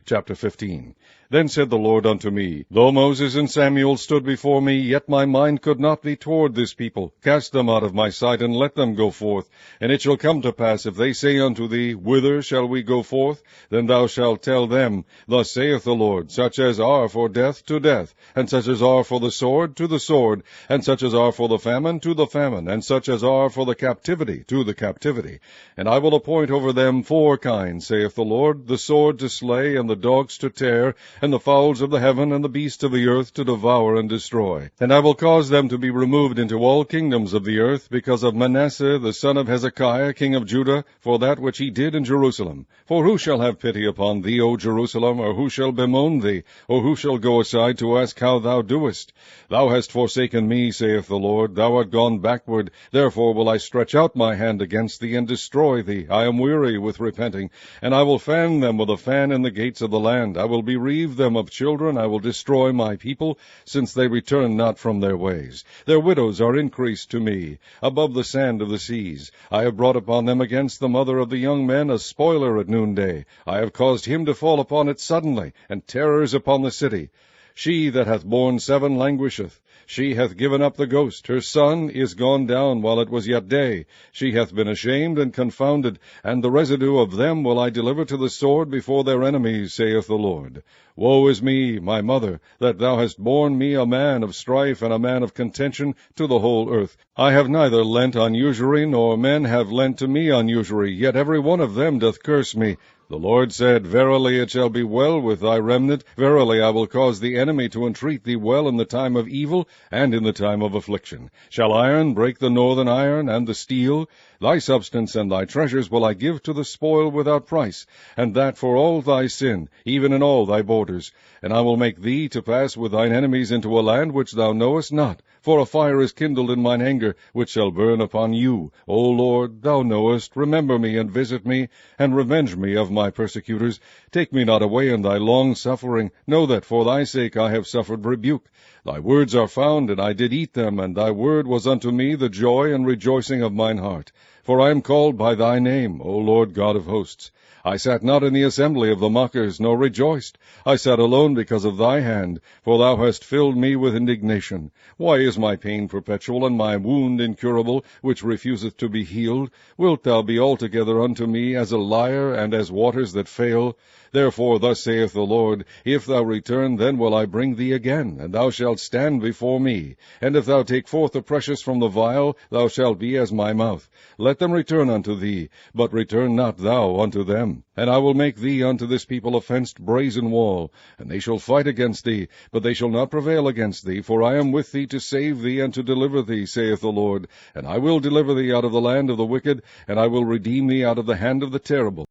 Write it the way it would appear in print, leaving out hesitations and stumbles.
Chapter 15. Then said the Lord unto me, Though Moses and Samuel stood before me, yet my mind could not be toward this people. Cast them out of my sight, and let them go forth. And it shall come to pass, if they say unto thee, Whither shall we go forth? Then thou shalt tell them, Thus saith the Lord, Such as are for death, to death, and such as are for the sword, to the sword, and such as are for the famine, to the famine, and such as are for the captivity, to the captivity. And I will appoint over them 4 kinds, saith the Lord, the sword to slay, and the dogs to tear, and the fowls of the heaven, and the beasts of the earth to devour and destroy. And I will cause them to be removed into all kingdoms of the earth, because of Manasseh the son of Hezekiah, king of Judah, for that which he did in Jerusalem. For who shall have pity upon thee, O Jerusalem, or who shall bemoan thee, or who shall go aside to ask how thou doest? Thou hast forsaken me, saith the Lord, thou art gone backward, therefore will I stretch out my hand against thee, and destroy thee. I am weary with repenting, and I will fan them with a fan in the gates of the land. I will bereave them of children. I will destroy my people, since they return not from their ways. Their widows are increased to me, above the sand of the seas. I have brought upon them against the mother of the young men a spoiler at noonday. I have caused him to fall upon it suddenly, and terrors upon the city. She that hath borne 7 languisheth. She hath given up the ghost. Her son is gone down while it was yet day. She hath been ashamed and confounded, and the residue of them will I deliver to the sword before their enemies, saith the Lord. Woe is me, my mother, that thou hast borne me a man of strife and a man of contention to the whole earth. I have neither lent on usury, nor men have lent to me on usury, yet every one of them doth curse me. The Lord said, Verily it shall be well with thy remnant. Verily I will cause the enemy to entreat thee well in the time of evil and in the time of affliction. Shall iron break the northern iron and the steel? Thy substance and thy treasures will I give to the spoil without price, and that for all thy sin, even in all thy borders. And I will make thee to pass with thine enemies into a land which thou knowest not. For a fire is kindled in mine anger, which shall burn upon you. O Lord, thou knowest, remember me, and visit me, and revenge me of my persecutors. Take me not away in thy long suffering. Know that for thy sake I have suffered rebuke. Thy words are found, and I did eat them, and thy word was unto me the joy and rejoicing of mine heart. For I am called by thy name, O Lord God of hosts. I sat not in the assembly of the mockers, nor rejoiced. I sat alone because of thy hand, for thou hast filled me with indignation. Why is my pain perpetual, and my wound incurable, which refuseth to be healed? Wilt thou be altogether unto me as a liar, and as waters that fail? Therefore thus saith the Lord, If thou return, then will I bring thee again, and thou shalt stand before me. And if thou take forth the precious from the vial, thou shalt be as my mouth. Let them return unto thee, but return not thou unto them. And I will make thee unto this people a fenced brazen wall, and they shall fight against thee, but they shall not prevail against thee, for I am with thee to save thee and to deliver thee, saith the Lord. And I will deliver thee out of the land of the wicked, and I will redeem thee out of the hand of the terrible.